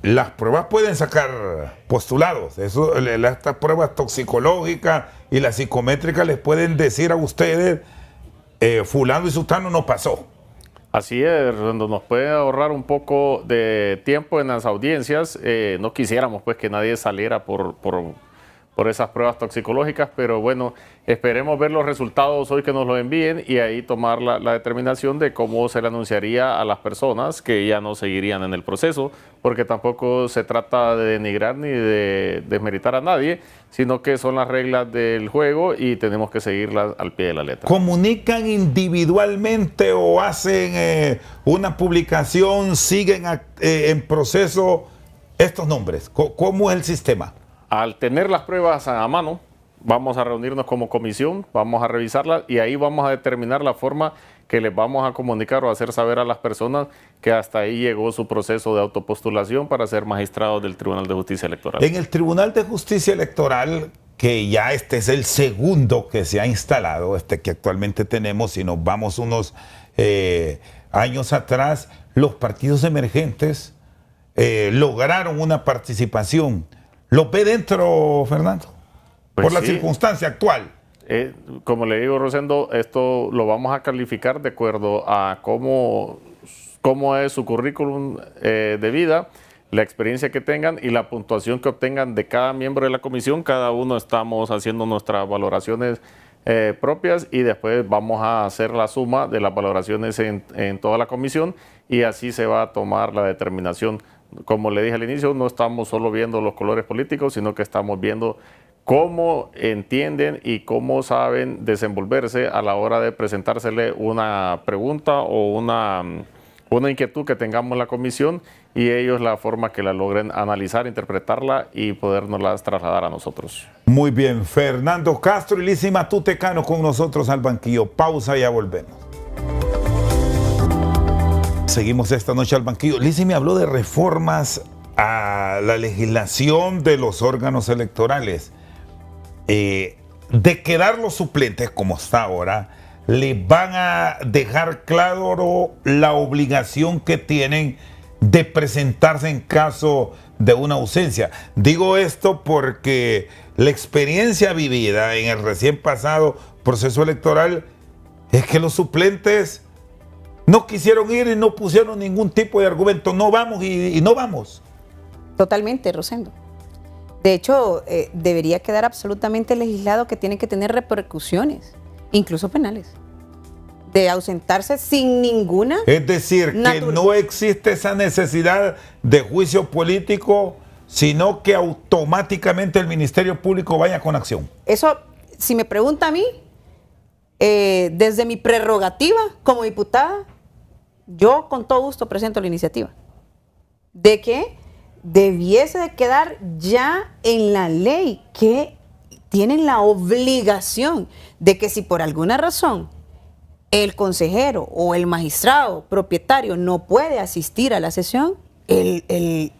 Las pruebas pueden sacar postulados. Estas pruebas toxicológicas y las psicométricas les pueden decir a ustedes, fulano y sutano no pasó. Así es, nos puede ahorrar un poco de tiempo en las audiencias. No quisiéramos pues que nadie saliera por esas pruebas toxicológicas, pero bueno, esperemos ver los resultados hoy que nos lo envíen y ahí tomar la determinación de cómo se le anunciaría a las personas que ya no seguirían en el proceso, porque tampoco se trata de denigrar ni de desmeritar a nadie, sino que son las reglas del juego y tenemos que seguirlas al pie de la letra. ¿Comunican individualmente o hacen una publicación, siguen en proceso estos nombres? ¿Cómo es el sistema? Al tener las pruebas a mano, vamos a reunirnos como comisión, vamos a revisarlas y ahí vamos a determinar la forma que les vamos a comunicar o hacer saber a las personas que hasta ahí llegó su proceso de autopostulación para ser magistrados del Tribunal de Justicia Electoral. En el Tribunal de Justicia Electoral, que ya este es el segundo que se ha instalado, que actualmente tenemos, si nos vamos unos años atrás, los partidos emergentes lograron una participación. ¿Lo ve dentro, Fernando? Pues por la sí, circunstancia actual. Como le digo, Rosendo, esto lo vamos a calificar de acuerdo a cómo es su currículum de vida, la experiencia que tengan y la puntuación que obtengan de cada miembro de la comisión. Cada uno estamos haciendo nuestras valoraciones propias y después vamos a hacer la suma de las valoraciones en toda la comisión y así se va a tomar la determinación. Como le dije al inicio, no estamos solo viendo los colores políticos, sino que estamos viendo cómo entienden y cómo saben desenvolverse a la hora de presentársele una pregunta o una inquietud que tengamos en la comisión y ellos la forma que la logren analizar, interpretarla y podernoslas trasladar a nosotros. Muy bien, Fernando Castro y Lizy Matute-Cano con nosotros al banquillo. Pausa y ya volvemos. Seguimos esta noche al banquillo. Lizy me habló de reformas a la legislación de los órganos electorales. De quedar los suplentes como está ahora, les van a dejar claro la obligación que tienen de presentarse en caso de una ausencia. Digo esto porque la experiencia vivida en el recién pasado proceso electoral es que los suplentes no quisieron ir y no pusieron ningún tipo de argumento. No vamos y no vamos. Totalmente, Rosendo. De hecho, debería quedar absolutamente legislado que tiene que tener repercusiones, incluso penales. de ausentarse sin ninguna. Es decir, que no existe esa necesidad de juicio político, sino que automáticamente el Ministerio Público vaya con acción. Eso, si me pregunta a mí, desde mi prerrogativa como diputada, yo con todo gusto presento la iniciativa de que debiese de quedar ya en la ley que tienen la obligación de que si por alguna razón el consejero o el magistrado propietario no puede asistir a la sesión, el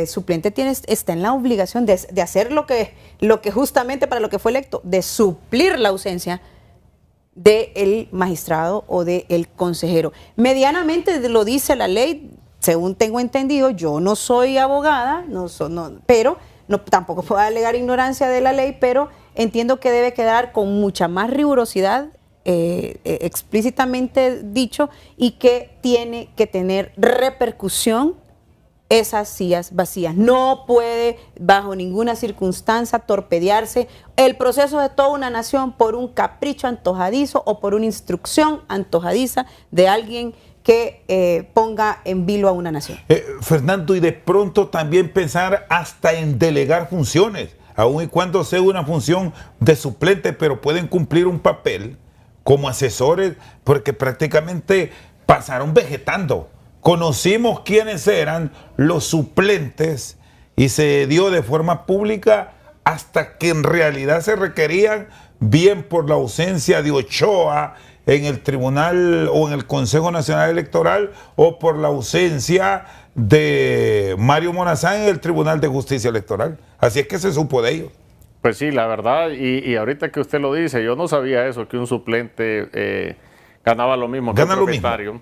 suplente está en la obligación de hacer lo que justamente para lo que fue electo, de suplir la ausencia del magistrado o del consejero. Medianamente lo dice la ley, según tengo entendido. Yo no soy abogada, pero tampoco puedo alegar ignorancia de la ley, pero entiendo que debe quedar con mucha más rigurosidad, explícitamente dicho, y que tiene que tener repercusión esas sillas vacías. No puede bajo ninguna circunstancia torpedearse el proceso de toda una nación por un capricho antojadizo o por una instrucción antojadiza de alguien que ponga en vilo a una nación. Fernando, y de pronto también pensar hasta en delegar funciones, aun y cuando sea una función de suplente, pero pueden cumplir un papel como asesores, porque prácticamente pasaron vegetando. Conocimos quiénes eran los suplentes y se dio de forma pública hasta que en realidad se requerían, bien por la ausencia de Ochoa en el Tribunal o en el Consejo Nacional Electoral, o por la ausencia de Mario Morazán en el Tribunal de Justicia Electoral. Así es que se supo de ellos. Pues sí, la verdad, y ahorita que usted lo dice, yo no sabía eso, que un suplente ganaba lo mismo que un propietario.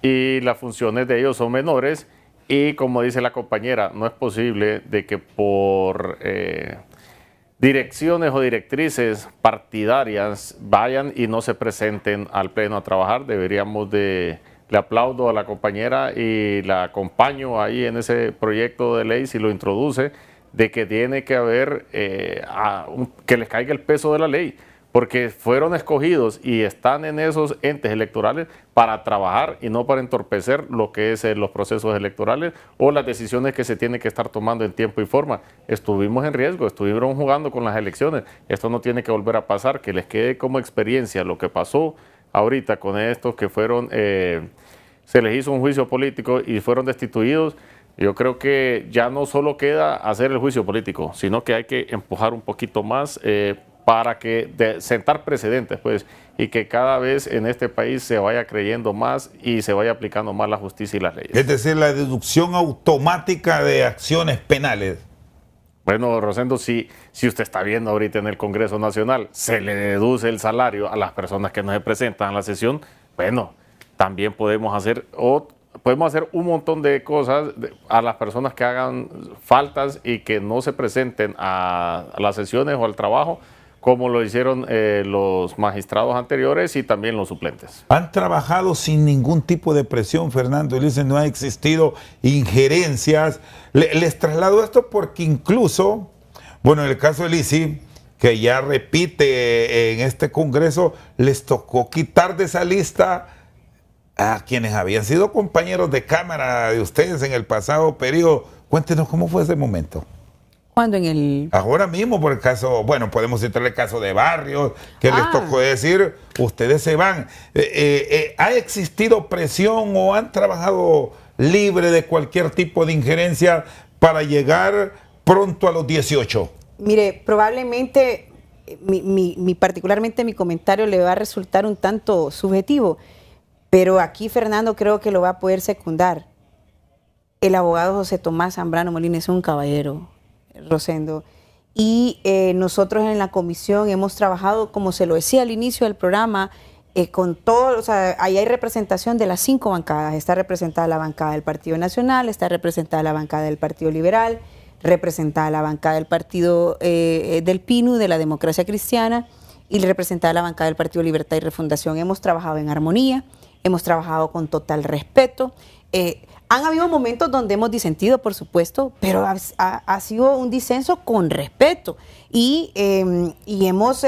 Y las funciones de ellos son menores, y como dice la compañera, no es posible de que por direcciones o directrices partidarias vayan y no se presenten al pleno a trabajar. Deberíamos le aplaudo a la compañera y la acompaño ahí en ese proyecto de ley, si lo introduce, de que tiene que haber, que les caiga el peso de la ley, porque fueron escogidos y están en esos entes electorales para trabajar y no para entorpecer lo que es los procesos electorales o las decisiones que se tienen que estar tomando en tiempo y forma. Estuvimos en riesgo, estuvieron jugando con las elecciones. Esto no tiene que volver a pasar, que les quede como experiencia lo que pasó ahorita con estos que fueron, se les hizo un juicio político y fueron destituidos. Yo creo que ya no solo queda hacer el juicio político, sino que hay que empujar un poquito más para sentar precedentes, pues, y que cada vez en este país se vaya creyendo más y se vaya aplicando más la justicia y las leyes. Es decir, la deducción automática de acciones penales. Bueno, Rosendo, si usted está viendo ahorita en el Congreso Nacional, se le deduce el salario a las personas que no se presentan a la sesión. Bueno, también podemos hacer un montón de cosas a las personas que hagan faltas y que no se presenten a las sesiones o al trabajo, como lo hicieron los magistrados anteriores y también los suplentes. Han trabajado sin ningún tipo de presión, Fernando. Dicen, no ha existido injerencias. Les traslado esto porque incluso, bueno, en el caso de Lisi, que ya repite en este Congreso, les tocó quitar de esa lista a quienes habían sido compañeros de cámara de ustedes en el pasado periodo. Cuéntenos cómo fue ese momento. ¿Cuándo en el...? Ahora mismo, por el caso, bueno, podemos citar el caso de Barrios, que les tocó decir, ustedes se van. ¿Ha existido presión o han trabajado libre de cualquier tipo de injerencia para llegar pronto a los 18? Mire, probablemente, particularmente mi comentario le va a resultar un tanto subjetivo, pero aquí Fernando creo que lo va a poder secundar. El abogado José Tomás Zambrano Molina es un caballero, Rosendo, y nosotros en la comisión hemos trabajado, como se lo decía al inicio del programa, con todo, o sea, ahí hay representación de las 5 bancadas. Está representada la bancada del Partido Nacional, está representada la bancada del Partido Liberal, representada la bancada del Partido del PINU, de la Democracia Cristiana, y representada la bancada del Partido Libertad y Refundación. Hemos trabajado en armonía, hemos trabajado con total respeto. Han habido momentos donde hemos disentido, por supuesto, pero ha sido un disenso con respeto y hemos,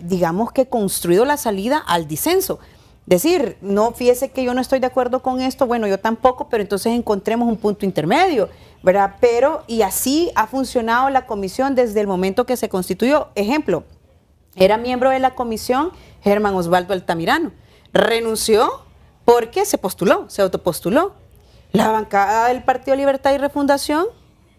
digamos que construido la salida al disenso. Decir, no, fíjese que yo no estoy de acuerdo con esto, bueno, yo tampoco, pero entonces encontremos un punto intermedio, ¿verdad? Pero, y así ha funcionado la comisión desde el momento que se constituyó. Ejemplo, era miembro de la comisión Germán Osvaldo Altamirano. Renunció porque se postuló, se autopostuló. La bancada del Partido Libertad y Refundación,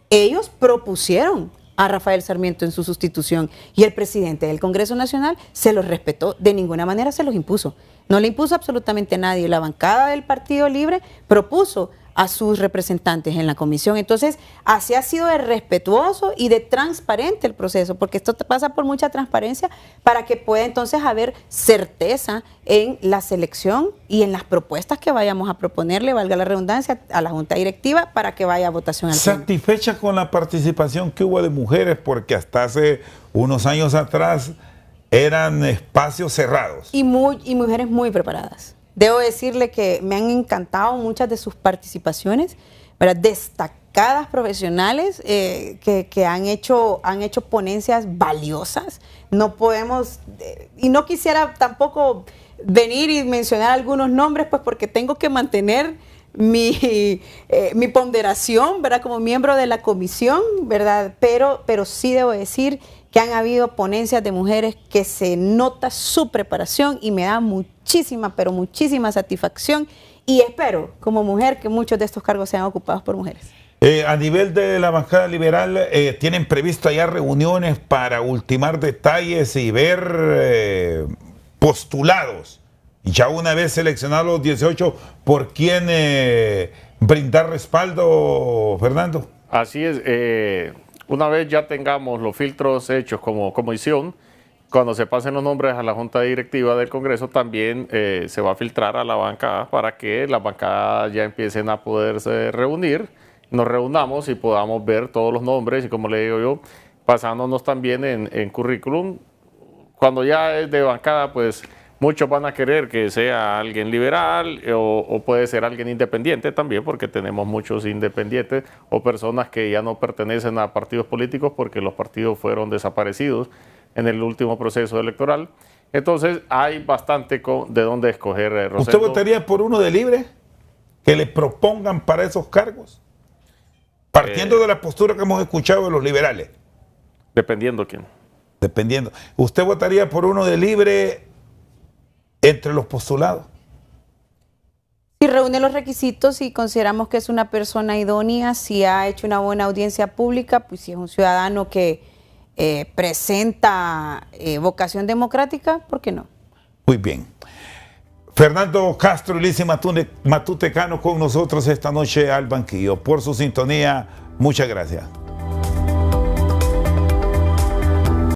ellos propusieron a Rafael Sarmiento en su sustitución y el presidente del Congreso Nacional se los respetó, de ninguna manera se los impuso. No le impuso absolutamente a nadie. La bancada del Partido Libre propuso a sus representantes en la comisión. Entonces, así ha sido de respetuoso y de transparente el proceso, porque esto pasa por mucha transparencia para que pueda entonces haber certeza en la selección y en las propuestas que vayamos a proponerle, valga la redundancia, a la Junta Directiva para que vaya a votación al Pleno. ¿Satisfecha con la participación que hubo de mujeres? Porque hasta hace unos años atrás eran espacios cerrados. Y mujeres muy preparadas. Debo decirle que me han encantado muchas de sus participaciones, ¿verdad? Destacadas profesionales que han hecho ponencias valiosas. No podemos, y no quisiera tampoco venir y mencionar algunos nombres, pues porque tengo que mantener mi ponderación, ¿verdad? Como miembro de la comisión, ¿verdad? Pero sí debo decir que han habido ponencias de mujeres que se nota su preparación y me da muchísima, pero muchísima satisfacción y espero, como mujer, que muchos de estos cargos sean ocupados por mujeres. A nivel de la bancada liberal, ¿tienen previsto allá reuniones para ultimar detalles y ver postulados? Ya una vez seleccionados los 18, ¿por quién brindar respaldo, Fernando? Así es. Una vez ya tengamos los filtros hechos como comisión, cuando se pasen los nombres a la Junta Directiva del Congreso, también se va a filtrar a la bancada para que las bancadas ya empiecen a poderse reunir, nos reunamos y podamos ver todos los nombres y, como le digo yo, pasándonos también en currículum. Cuando ya es de bancada, pues muchos van a querer que sea alguien liberal o puede ser alguien independiente también, porque tenemos muchos independientes o personas que ya no pertenecen a partidos políticos porque los partidos fueron desaparecidos en el último proceso electoral. Entonces hay bastante de dónde escoger, Rosendo. ¿Usted votaría por uno de libre que le propongan para esos cargos? Partiendo de la postura que hemos escuchado de los liberales. Dependiendo quién. Dependiendo. ¿Usted votaría por uno de libre entre los postulados? Si reúne los requisitos y consideramos que es una persona idónea, si ha hecho una buena audiencia pública, pues si es un ciudadano que presenta vocación democrática, ¿por qué no? Muy bien. Fernando Castro y Lizy Matute Cano con nosotros esta noche al banquillo. Por su sintonía, muchas gracias.